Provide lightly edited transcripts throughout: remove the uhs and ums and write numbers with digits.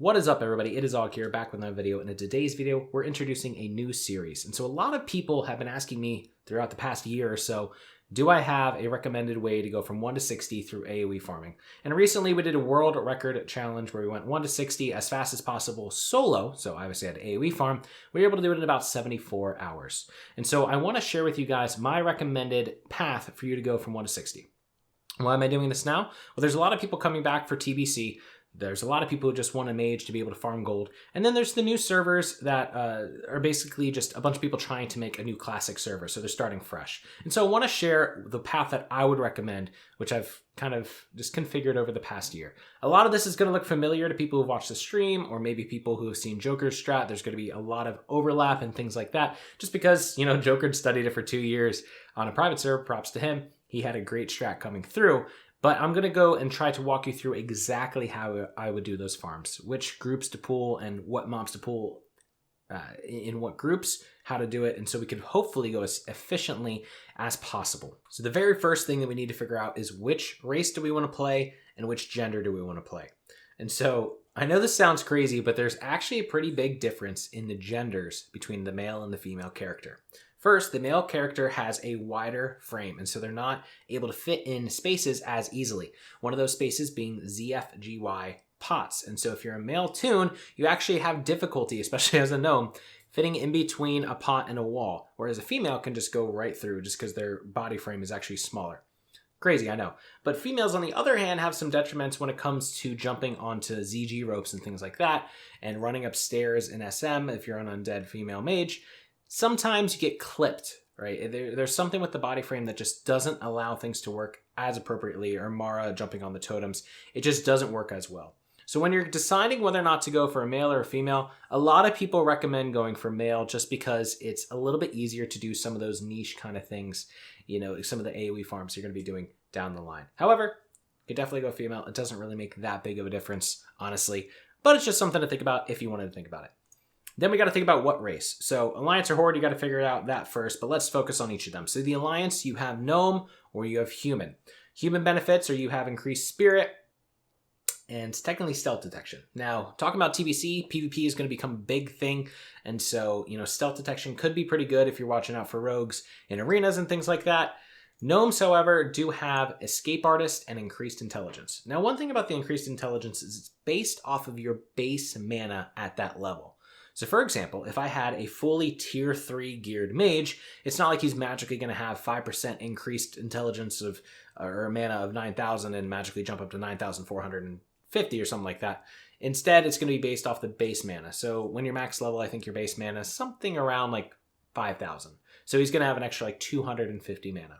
What is up, everybody? It is Og here, back with another video, and in today's video, we're introducing a new series. And so a lot of people have been asking me throughout the past year or so, do I have a recommended way to go from 1 to 60 through AOE farming? And recently we did a world record challenge where we went 1 to 60 as fast as possible solo, so I obviously had AOE farm. We were able to do it in about 74 hours. And so I want to share with you guys my recommended path for you to go from 1 to 60. Why am I doing this now? Well, there's a lot of people coming back for TBC. There's a lot of people who just want a mage to be able to farm gold. And then there's the new servers that are basically just a bunch of people trying to make a new classic server. So they're starting fresh. And so I want to share the path that I would recommend, which I've kind of just configured over the past year. A lot of this is going to look familiar to people who've watched the stream, or maybe people who have seen Joker's strat. There's going to be a lot of overlap and things like that. Just because, you know, Joker studied it for 2 years on a private server, props to him. He had a great strat coming through. But I'm going to go and try to walk you through exactly how I would do those farms, which groups to pull and what mobs to pull in what groups, how to do it, and so we can hopefully go as efficiently as possible. So the very first thing that we need to figure out is which race do we want to play and which gender do we want to play. And so I know this sounds crazy, but there's actually a pretty big difference in the genders between the male and the female character. First, the male character has a wider frame, and so they're not able to fit in spaces as easily. One of those spaces being ZFGY pots. And so if you're a male toon, you actually have difficulty, especially as a gnome, fitting in between a pot and a wall, whereas a female can just go right through just because their body frame is actually smaller. Crazy, I know. But females, on the other hand, have some detriments when it comes to jumping onto ZG ropes and things like that, and running upstairs in SM if you're an undead female mage. Sometimes you get clipped, right? There's something with the body frame that just doesn't allow things to work as appropriately, or Mara jumping on the totems. It just doesn't work as well. So when you're deciding whether or not to go for a male or a female, a lot of people recommend going for male just because it's a little bit easier to do some of those niche kind of things, you know, some of the AOE farms you're going to be doing down the line. However, you could definitely go female. It doesn't really make that big of a difference, honestly, but it's just something to think about if you wanted to think about it. Then we got to think about what race. So Alliance or Horde, you got to figure out that first, but let's focus on each of them. So the Alliance, you have Gnome or you have Human. Human benefits are you have increased Spirit and technically Stealth Detection. Now, talking about TBC, PvP is going to become a big thing. And so, you know, Stealth Detection could be pretty good if you're watching out for rogues in arenas and things like that. Gnomes, however, do have Escape Artist and Increased Intelligence. Now, one thing about the Increased Intelligence is it's based off of your base mana at that level. So for example, if I had a fully tier 3 geared mage, it's not like he's magically going to have 5% increased intelligence of or mana of 9,000 and magically jump up to 9,450 or something like that. Instead, it's going to be based off the base mana. So when you're max level, I think your base mana is something around like 5,000. So he's going to have an extra like 250 mana.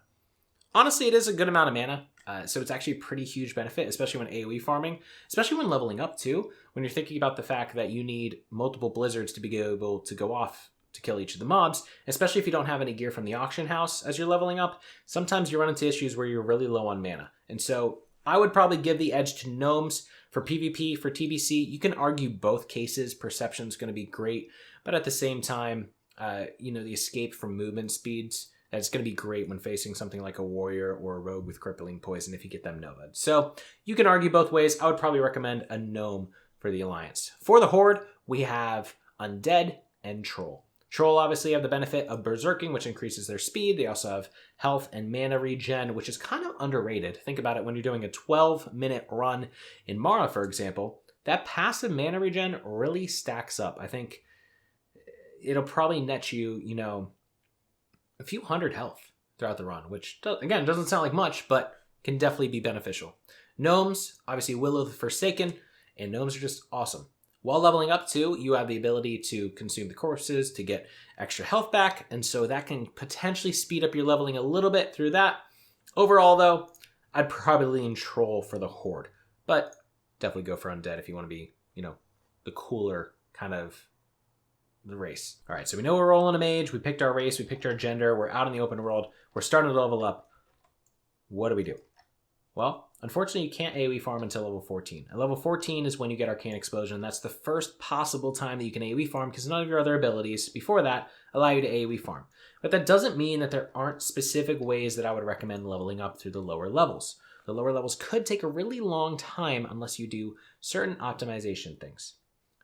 Honestly, it is a good amount of mana. So it's actually a pretty huge benefit, especially when AOE farming, especially when leveling up too, when you're thinking about the fact that you need multiple blizzards to be able to go off to kill each of the mobs, especially if you don't have any gear from the auction house as you're leveling up. Sometimes you run into issues where you're really low on mana. And so I would probably give the edge to Gnomes for PvP, for TBC. You can argue both cases. Perception's going to be great, but at the same time, you know, the escape from movement speeds, it's going to be great when facing something like a warrior or a rogue with crippling poison if you get them Nova'd. So you can argue both ways. I would probably recommend a gnome for the Alliance. For the Horde, we have Undead and Troll. Troll obviously have the benefit of berserking, which increases their speed. They also have health and mana regen, which is kind of underrated. Think about it when you're doing a 12-minute run in Mara, for example. That passive mana regen really stacks up. I think it'll probably net you, you know, a few hundred health throughout the run, which, again, doesn't sound like much, but can definitely be beneficial. Gnomes, obviously Will of the Forsaken, and gnomes are just awesome. While leveling up too, you have the ability to consume the corpses to get extra health back, and so that can potentially speed up your leveling a little bit through that. Overall, though, I'd probably lean Troll for the Horde, but definitely go for Undead if you want to be, you know, the cooler kind of the race. All right, so we know we're rolling a mage. We picked our race. We picked our gender. We're out in the open world. We're starting to level up. What do we do? Well, unfortunately, you can't AoE farm until level 14. At level 14 is when you get Arcane Explosion. That's the first possible time that you can AoE farm because none of your other abilities before that allow you to AoE farm. But that doesn't mean that there aren't specific ways that I would recommend leveling up through the lower levels. The lower levels could take a really long time unless you do certain optimization things.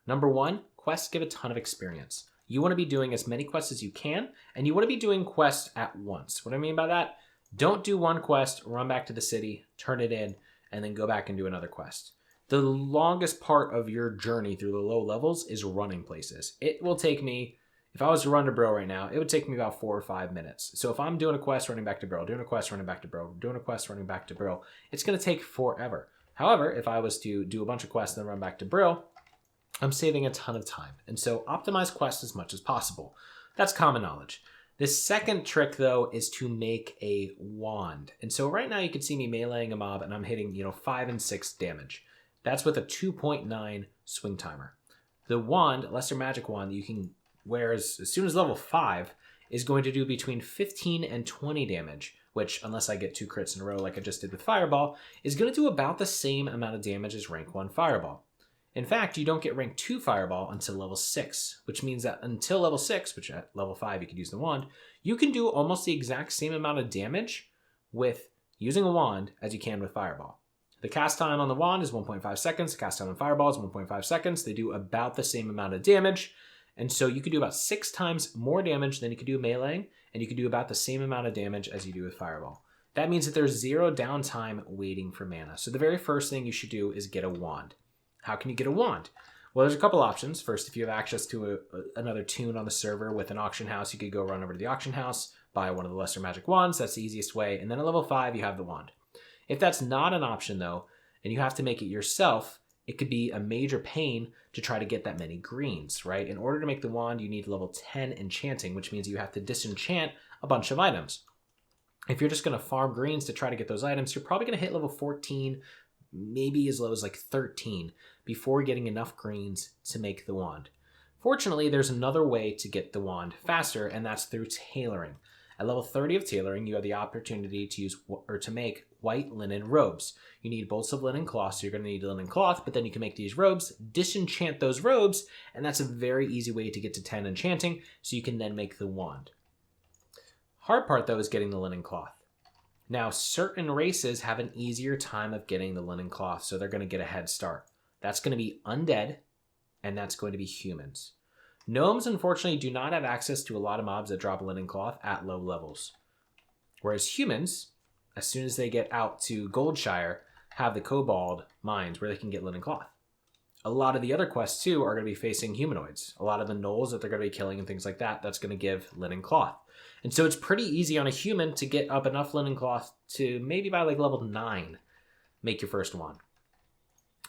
Number one, quests give a ton of experience. You want to be doing as many quests as you can, and you want to be doing quests at once. What I mean by that, don't do one quest, run back to the city, turn it in, and then go back and do another quest. The longest part of your journey through the low levels is running places. It will take me, if I was to run to Brill right now, it would take me about 4 or 5 minutes. So if I'm doing a quest, running back to Brill, doing a quest, running back to Brill, doing a quest, running back to Brill, it's going to take forever. However, if I was to do a bunch of quests and then run back to Brill, I'm saving a ton of time. And so optimize quests as much as possible. That's common knowledge. The second trick, though, is to make a wand. And so right now you can see me meleeing a mob and I'm hitting, 5 and 6 damage. That's with a 2.9 swing timer. The wand, lesser magic wand that you can wear as soon as level 5, is going to do between 15 and 20 damage, which, unless I get 2 crits in a row like I just did with Fireball, is going to do about the same amount of damage as rank 1 Fireball. In fact, you don't get rank 2 Fireball until level 6, which means that until level 6, which at level 5 you could use the wand, you can do almost the exact same amount of damage with using a wand as you can with Fireball. The cast time on the wand is 1.5 seconds, the cast time on Fireball is 1.5 seconds. They do about the same amount of damage, and so you could do about 6 times more damage than you could do meleeing, and you could do about the same amount of damage as you do with Fireball. That means that there's 0 downtime waiting for mana. So the very first thing you should do is get a wand. How can you get a wand? Well, there's a couple options. First, if you have access to another toon on the server with an auction house, you could go run over to the auction house, buy one of the lesser magic wands. That's the easiest way. And then at level 5, you have the wand. If that's not an option, though, and you have to make it yourself, it could be a major pain to try to get that many greens, right? In order to make the wand, you need level 10 enchanting, which means you have to disenchant a bunch of items. If you're just going to farm greens to try to get those items, you're probably going to hit level 14, maybe as low as like 13, before getting enough greens to make the wand. Fortunately, there's another way to get the wand faster, and that's through tailoring. At level 30 of tailoring, you have the opportunity to use or to make white linen robes. You need bolts of linen cloth, so you're going to need linen cloth, but then you can make these robes, disenchant those robes, and that's a very easy way to get to 10 enchanting, so you can then make the wand. Hard part, though, is getting the linen cloth. Now, certain races have an easier time of getting the linen cloth, so they're going to get a head start. That's going to be undead, and that's going to be humans. Gnomes, unfortunately, do not have access to a lot of mobs that drop linen cloth at low levels. Whereas humans, as soon as they get out to Goldshire, have the Kobold mines where they can get linen cloth. A lot of the other quests, too, are going to be facing humanoids. A lot of the gnolls that they're going to be killing and things like that, that's going to give linen cloth. And so it's pretty easy on a human to get up enough linen cloth to maybe by like level 9, make your first wand.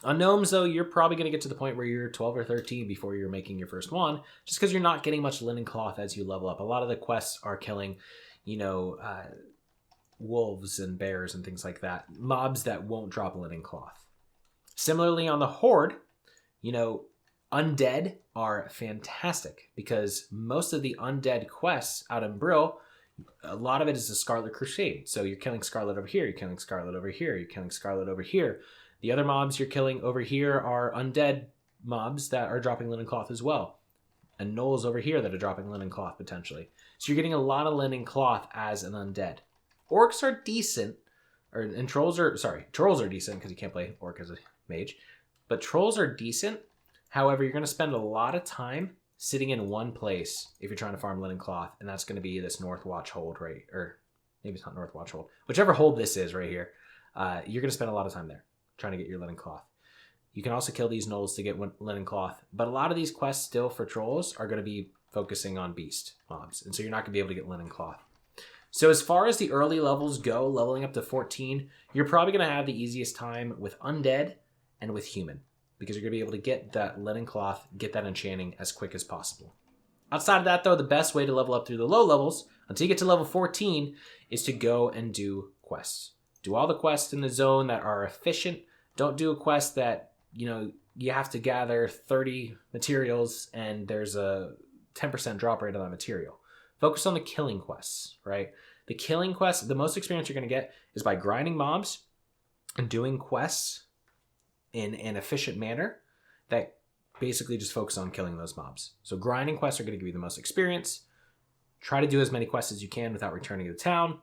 On gnomes, though, you're probably going to get to the point where you're 12 or 13 before you're making your first wand, just because you're not getting much linen cloth as you level up. A lot of the quests are killing, wolves and bears and things like that, mobs that won't drop linen cloth. Similarly, on the horde, undead are fantastic because most of the undead quests out in Brill, a lot of it is the Scarlet Crusade. So you're killing Scarlet over here, you're killing Scarlet over here, you're killing Scarlet over here. The other mobs you're killing over here are undead mobs that are dropping linen cloth as well. And gnolls over here that are dropping linen cloth potentially. So you're getting a lot of linen cloth as an undead. Orcs are decent, trolls are decent because you can't play orc as a mage. But trolls are decent. However, you're going to spend a lot of time sitting in one place if you're trying to farm linen cloth, and that's going to be this North Watch hold, right? Or maybe it's not North Watch hold. Whichever hold this is right here, you're going to spend a lot of time there trying to get your linen cloth. You can also kill these gnolls to get linen cloth, but a lot of these quests still for trolls are going to be focusing on beast mobs, and so you're not going to be able to get linen cloth. So as far as the early levels go, leveling up to 14, you're probably going to have the easiest time with undead and with human, because you're going to be able to get that linen cloth, get that enchanting as quick as possible. Outside of that, though, the best way to level up through the low levels, until you get to level 14, is to go and do quests. Do all the quests in the zone that are efficient. Don't do a quest that, you have to gather 30 materials and there's a 10% drop rate on that material. Focus on the killing quests, right? The killing quests, the most experience you're going to get is by grinding mobs and doing quests in an efficient manner that basically just focus on killing those mobs. So grinding quests are going to give you the most experience. Try to do as many quests as you can without returning to town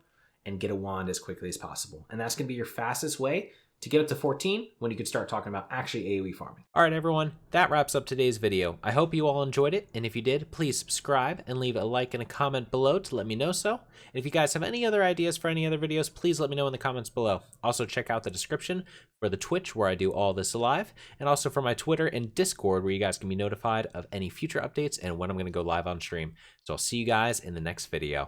and get a wand as quickly as possible. And that's going to be your fastest way to get up to 14 when you could start talking about actually AOE farming. All right, everyone, that wraps up today's video. I hope you all enjoyed it, and if you did, please subscribe and leave a like and a comment below to let me know so. And if you guys have any other ideas for any other videos, please let me know in the comments below. Also, check out the description for the Twitch where I do all this live, and also for my Twitter and Discord where you guys can be notified of any future updates and when I'm going to go live on stream. So I'll see you guys in the next video.